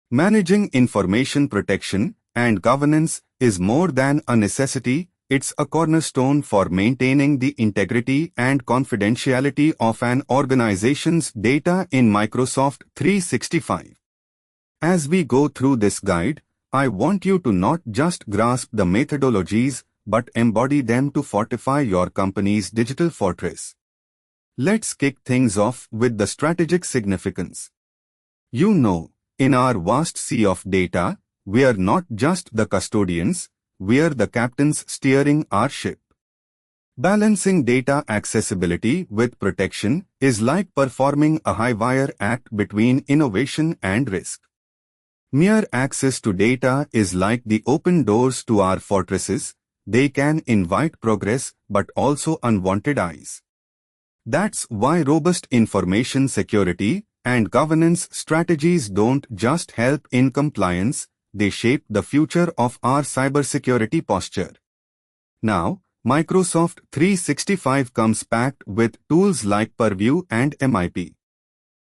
Managing information protection and governance is more than a necessity, it's a cornerstone for maintaining the integrity and confidentiality of an organization's data in Microsoft 365. As we go through this guide, I want you to not just grasp the methodologies but embody them to fortify your company's digital fortress. Let's kick things off with the strategic significance. You know, in our vast sea of data, we are not just the custodians, we are the captains steering our ship. Balancing data accessibility with protection is like performing a high-wire act between innovation and risk. Mere access to data is like the open doors to our fortresses. They can invite progress but also unwanted eyes. That's why robust information security and governance strategies don't just help in compliance, they shape the future of our cybersecurity posture. Now, Microsoft 365 comes packed with tools like Purview and MIP.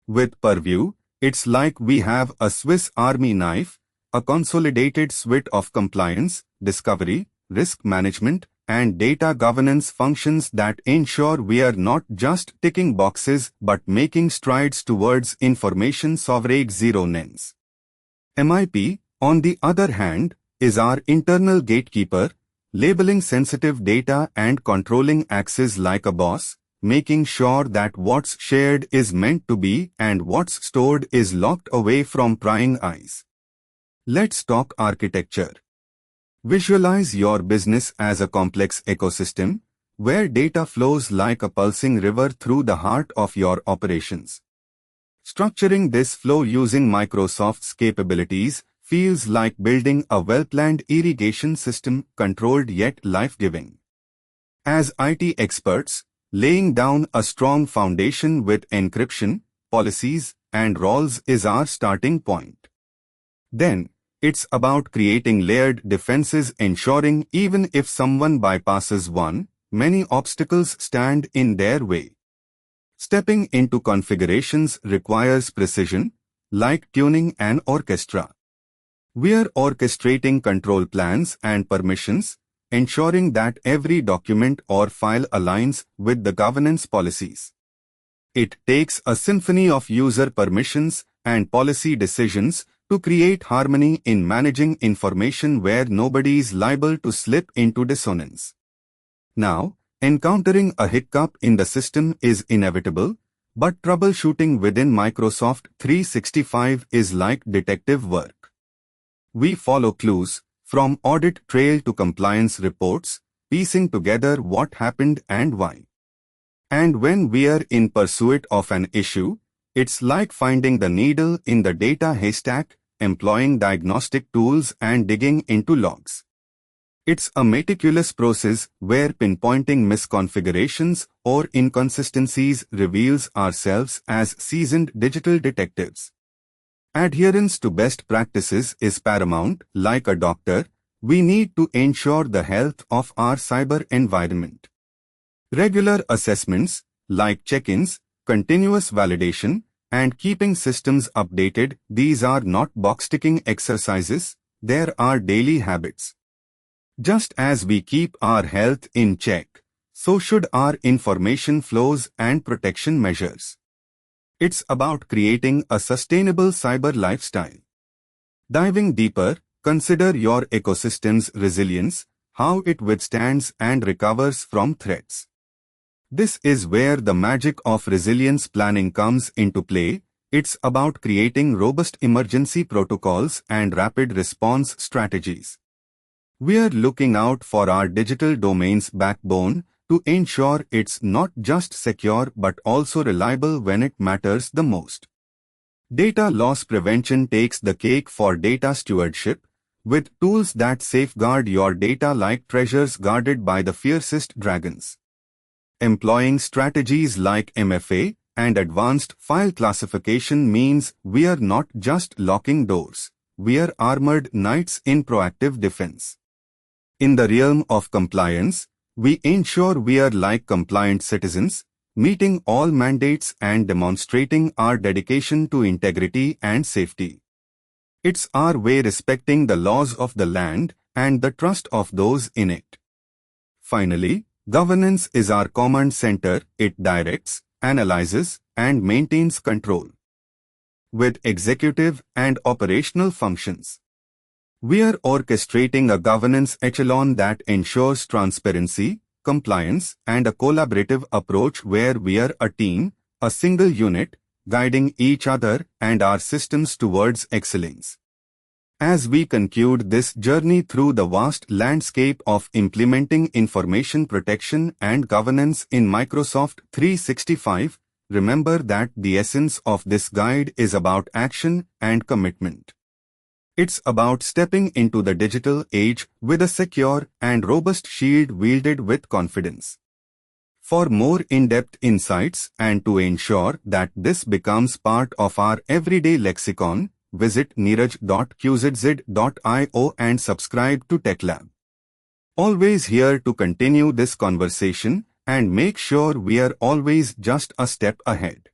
With Purview, it's like we have a Swiss Army knife, a consolidated suite of compliance, discovery, risk management, and data governance functions that ensure we are not just ticking boxes but making strides towards information sovereignty. MIP, on the other hand, is our internal gatekeeper, labeling sensitive data and controlling access like a boss, making sure that what's shared is meant to be and what's stored is locked away from prying eyes. Let's talk architecture. Visualize your business as a complex ecosystem, where data flows like a pulsing river through the heart of your operations. Structuring this flow using Microsoft's capabilities feels like building a well-planned irrigation system, controlled yet life-giving. As IT experts, laying down a strong foundation with encryption, policies, and roles is our starting point. Then, it's about creating layered defenses, ensuring even if someone bypasses one, many obstacles stand in their way. Stepping into configurations requires precision, like tuning an orchestra. We are orchestrating control plans and permissions, ensuring that every document or file aligns with the governance policies. It takes a symphony of user permissions and policy decisions to create harmony in managing information where nobody is liable to slip into dissonance. Now, encountering a hiccup in the system is inevitable, but troubleshooting within Microsoft 365 is like detective work. We follow clues, from audit trail to compliance reports, piecing together what happened and why. And when we are in pursuit of an issue, it's like finding the needle in the data haystack, employing diagnostic tools and digging into logs. It's a meticulous process where pinpointing misconfigurations or inconsistencies reveals ourselves as seasoned digital detectives. Adherence to best practices is paramount. Like a doctor, we need to ensure the health of our cyber environment. Regular assessments, like check-ins, continuous validation, and keeping systems updated, these are not box-ticking exercises, they are daily habits. Just as we keep our health in check, so should our information flows and protection measures. It's about creating a sustainable cyber lifestyle. Diving deeper, consider your ecosystem's resilience, how it withstands and recovers from threats. This is where the magic of resilience planning comes into play. It's about creating robust emergency protocols and rapid response strategies. We are looking out for our digital domain's backbone to ensure it's not just secure but also reliable when it matters the most. Data loss prevention takes the cake for data stewardship, with tools that safeguard your data like treasures guarded by the fiercest dragons. Employing strategies like MFA and advanced file classification means we are not just locking doors, we are armored knights in proactive defense. In the realm of compliance, we ensure we are like compliant citizens, meeting all mandates and demonstrating our dedication to integrity and safety. It's our way respecting the laws of the land and the trust of those in it. Finally, governance is our command center. It directs, analyzes, and maintains control. With executive and operational functions, we are orchestrating a governance echelon that ensures transparency, compliance, and a collaborative approach where we are a team, a single unit, guiding each other and our systems towards excellence. As we conclude this journey through the vast landscape of implementing information protection and governance in Microsoft 365, remember that the essence of this guide is about action and commitment. It's about stepping into the digital age with a secure and robust shield wielded with confidence. For more in-depth insights and to ensure that this becomes part of our everyday lexicon, visit neeraj.qzz.io and subscribe to TechLab. Always here to continue this conversation and make sure we are always just a step ahead.